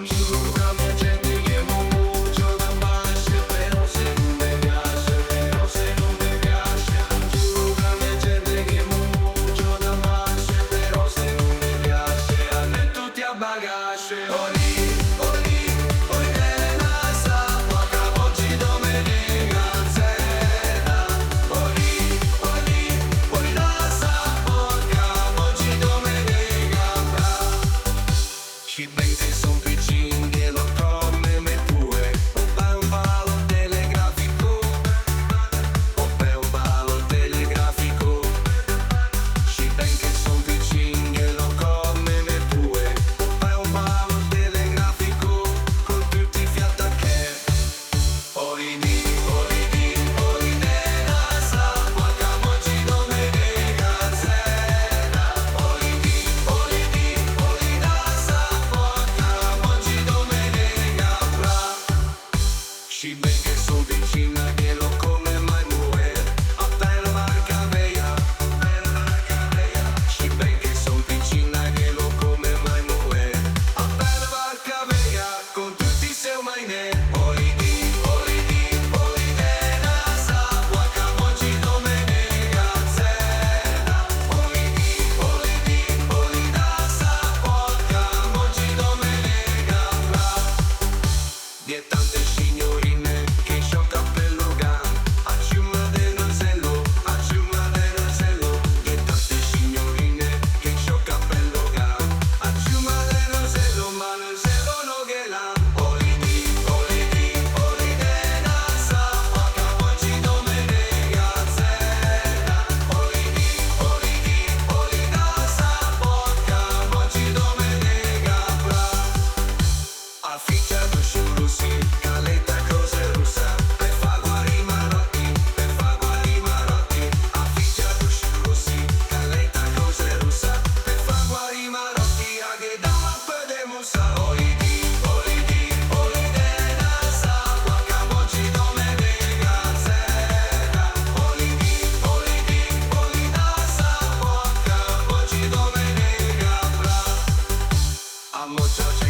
Giura mia gente che mucho da bacio, però se non mi piace, però se non mi piace. Giura mia gente che mucho da bacio, però se non mi piace, a me tutti a bagage. Oli, oli, oli nella sapua, che oggi domenica sera. Oli, oli, oli la sapua, che oggi domenica bra. Și bine sunt vicini de la come me pure. O pe un balon telegrafico, o pe un balon telegrafico. Și bine sunt vicini de la come me pure. O pe un balon telegrafico, con tutti i fiata che Oidi, oidi, oidi nella sapua, che oggi domenica sera. Oidi, oidi, oidi la sapua, che oggi domenica bra. Și bine che sunt vicina che lo come mai muore. Appena barca veia, și bine che sunt vicina che lo come mai muore. Appena barca veia, con tutti i seu maine. Oidi, oidi, oidi nella sapua, che oggi domenica sera. Oidi, oidi, oidi la sapua, che oggi domenica bra. Di tante signorine che c'ho cappello gan, a ciumma del nasello, a ciumma del nasello. Di tante signorine che c'ho cappello gan, a ciumma del nasello, ma nasello no che l'ha. Oidi, oidi, oidi nella sapua, che oggi domenica sera. Oidi, oidi, oidi la sapua, che oggi domenica bra. Afficciato su russi, caletta cose russa, per fa guarire Marotti, per fa guarire Marotti. Afficciato su russi, caletta cose russa, per fa guarire Marotti, a che da mappe de musa. Oidi, oidi, oidi nella sapua, che oggi domenica sera. Oidi, oidi, oidi la sapua, che oggi domenica bra. A mocia c'è